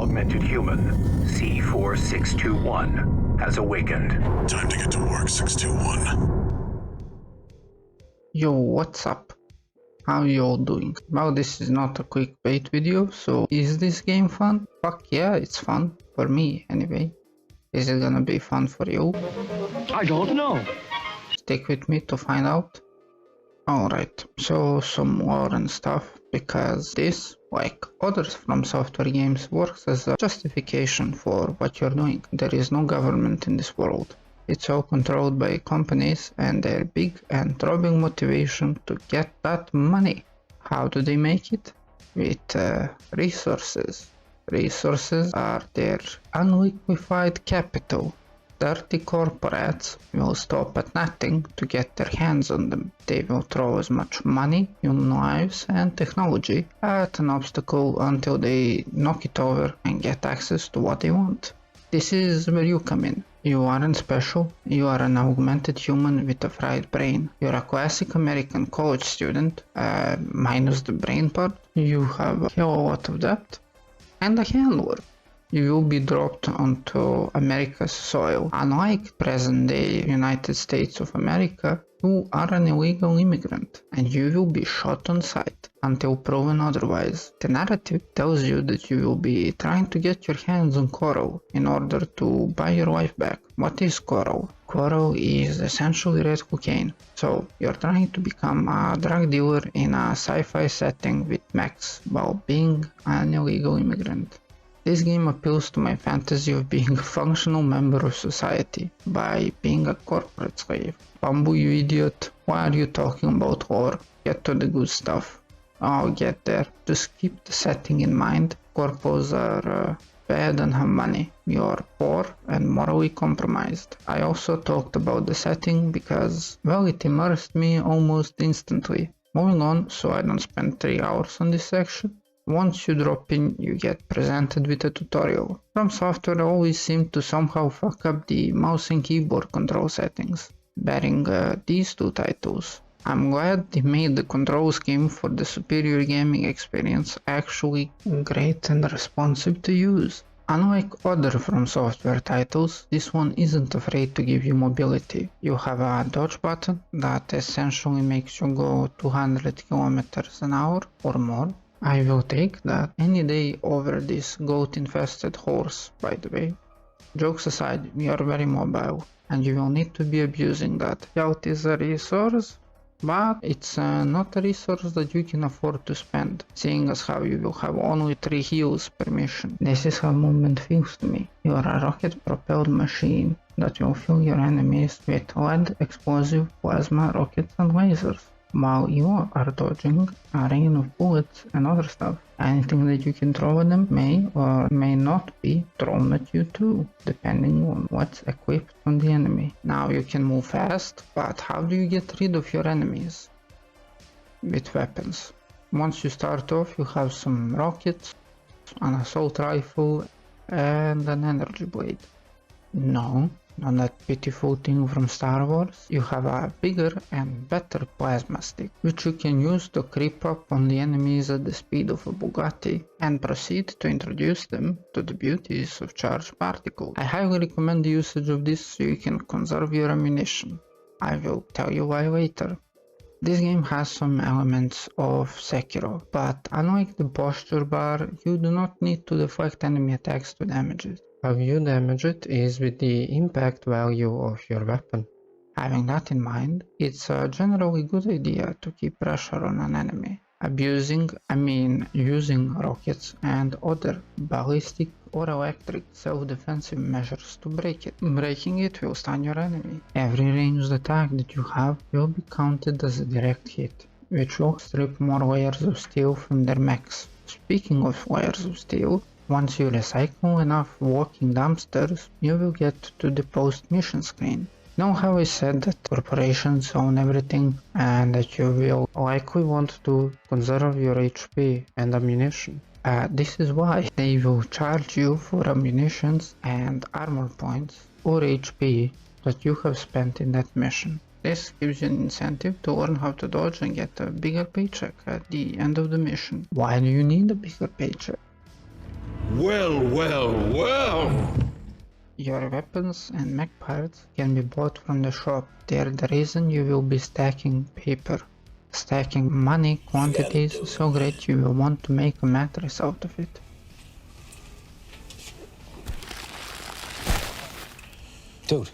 augmented human, C4621, has awakened. Time to get to work, 621. Yo, what's up? How you all doing? Well, this is not a clickbait video, so is this game fun? Fuck yeah, it's fun. For me, anyway. Is it gonna be fun for you? I don't know. Stick with me to find out. Alright, so some lore and stuff, because this, like others from software games, works as a justification for what you're doing. There is no government in this world. It's all controlled by companies and their big and throbbing motivation to get that money. How do they make it? With resources. Resources are their unliquefied capital. Dirty corporates will stop at nothing to get their hands on them. They will throw as much money, human lives and technology at an obstacle until they knock it over and get access to what they want. This is where you come in. You aren't special, you are an augmented human with a fried brain. You're a classic American college student, minus the brain part. You have a hell lot of debt and a handler. You will be dropped onto America's soil. Unlike present-day United States of America, you are an illegal immigrant and you will be shot on sight until proven otherwise. The narrative tells you that you will be trying to get your hands on coral in order to buy your life back. What is coral? Coral is essentially red cocaine. So you're trying to become a drug dealer in a sci-fi setting with mechs while being an illegal immigrant. This game appeals to my fantasy of being a functional member of society by being a corporate slave. Bamboo, you idiot, why are you talking about lore? Get to the good stuff. I'll get there. Just keep the setting in mind. Corpos are bad and have money. You're poor and morally compromised. I also talked about the setting because, well, it immersed me almost instantly. Moving on, so I don't spend 3 hours on this section. Once you drop in, you get presented with a tutorial. From Software always seem to somehow fuck up the mouse and keyboard control settings, bearing these two titles. I'm glad they made the control scheme for the superior gaming experience actually great and responsive to use. Unlike other From Software titles, this one isn't afraid to give you mobility. You have a dodge button that essentially makes you go 200 km an hour or more. I will take that any day over this goat-infested horse, by the way. Jokes aside, you are very mobile, and you will need to be abusing that. Health is a resource, but it's not a resource that you can afford to spend, seeing as how you will have only 3 heals per mission. This is how movement feels to me. You are a rocket-propelled machine that will fill your enemies with lead, explosive, plasma, rockets and lasers, while you are dodging a rain of bullets and other stuff. Anything that you can throw at them may or may not be thrown at you too, depending on what's equipped on the enemy. Now you can move fast, but how do you get rid of your enemies? With weapons. Once you start off, you have some rockets, an assault rifle and an energy blade. No, not that pitiful thing from Star Wars. You have a bigger and better plasma stick, which you can use to creep up on the enemies at the speed of a Bugatti and proceed to introduce them to the beauties of charged particles. I highly recommend the usage of this so you can conserve your ammunition. I will tell you why later. This game has some elements of Sekiro, but unlike the posture bar, you do not need to deflect enemy attacks to damage it. How you damage it is with the impact value of your weapon. Having that in mind, it's a generally good idea to keep pressure on an enemy, using rockets and other ballistic or electric self-defensive measures to break it. Breaking it will stun your enemy. Every ranged attack that you have will be counted as a direct hit, which will strip more layers of steel from their mechs. Speaking of layers of steel, once you recycle enough walking dumpsters, you will get to the post-mission screen. Know how I said that corporations own everything and that you will likely want to conserve your HP and ammunition? This is why they will charge you for ammunitions and armor points or HP that you have spent in that mission. This gives you an incentive to learn how to dodge and get a bigger paycheck at the end of the mission. Why do you need a bigger paycheck? Well. Your weapons and mech parts can be bought from the shop. They're the reason you will be stacking paper. Stacking money quantities so great you will want to make a mattress out of it. Dude.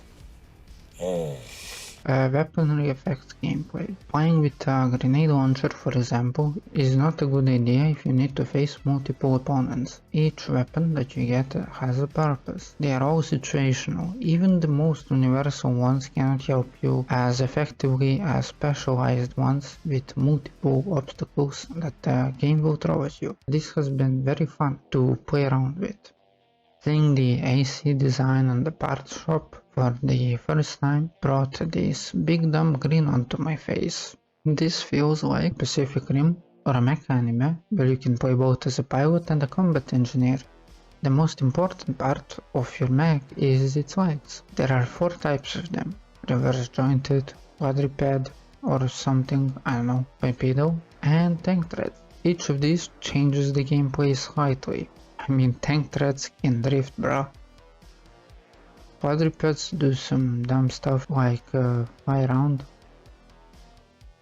Weaponry affects gameplay. Playing with a grenade launcher, for example, is not a good idea if you need to face multiple opponents. Each weapon that you get has a purpose. They are all situational. Even the most universal ones cannot help you as effectively as specialized ones with multiple obstacles that the game will throw at you. This has been very fun to play around with. Seeing the AC design on the parts shop for the first time brought this big dumb grin onto my face. This feels like Pacific Rim or a mech anime where you can play both as a pilot and a combat engineer. The most important part of your mech is its legs. There are 4 types of them: reverse jointed, quadruped, or something, I don't know, bipedal, and tank treads. Each of these changes the gameplay slightly. I mean, tank treads can drift, bro. Quadrupeds do some dumb stuff like fly around.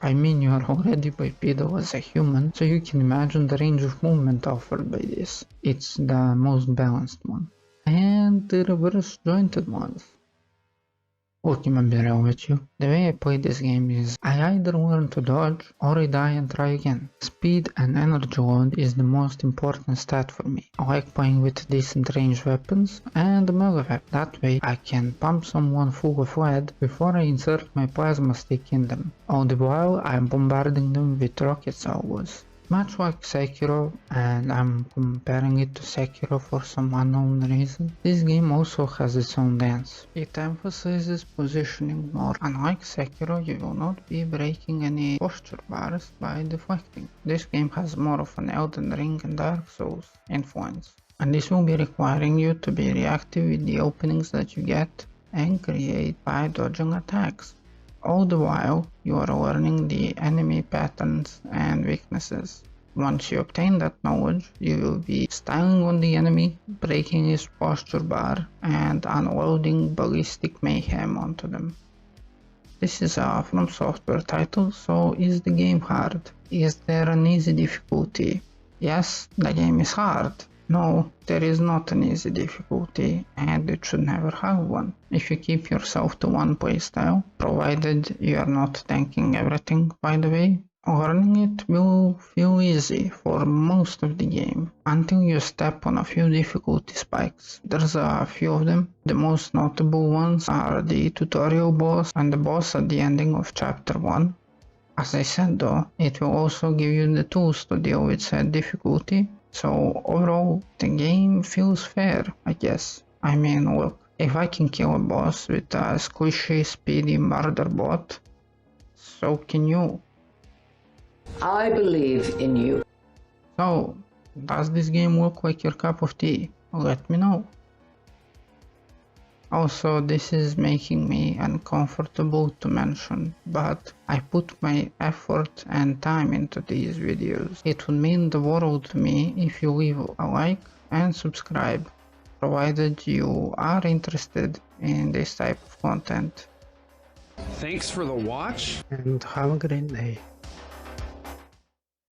I mean, you are already bipedal as a human, so you can imagine the range of movement offered by this. It's the most balanced one. And the reverse jointed ones. Look, I'm gonna be real with you. The way I play this game is I either learn to dodge or I die and try again. Speed and energy load is the most important stat for me. I like playing with decent range weapons and a melee weapon. That way I can pump someone full of lead before I insert my plasma stick in them. All the while I'm bombarding them with rocket salvos. Much like Sekiro, and I'm comparing it to Sekiro for some unknown reason, this game also has its own dance. It emphasizes positioning more. Unlike Sekiro, you will not be breaking any posture bars by deflecting. This game has more of an Elden Ring and Dark Souls influence. And this will be requiring you to be reactive with the openings that you get and create by dodging attacks. All the while, you are learning the enemy patterns and weaknesses. Once you obtain that knowledge, you will be styling on the enemy, breaking his posture bar, and unloading ballistic mayhem onto them. This is a From Software title, so is the game hard? Is there an easy difficulty? Yes, the game is hard. No, there is not an easy difficulty, and it should never have one. If you keep yourself to one playstyle, provided you are not tanking everything, by the way, learning it will feel easy for most of the game, until you step on a few difficulty spikes. There's a few of them. The most notable ones are the tutorial boss and the boss at the ending of chapter 1. As I said though, it will also give you the tools to deal with said difficulty. So overall, the game feels fair, I guess. I mean, look, if I can kill a boss with a squishy, speedy murder bot, so can you. I believe in you. So, does this game look like your cup of tea? Let me know. Also, this is making me uncomfortable to mention, but I put my effort and time into these videos. It would mean the world to me if you leave a like and subscribe, provided you are interested in this type of content. Thanks for the watch. And have a great day.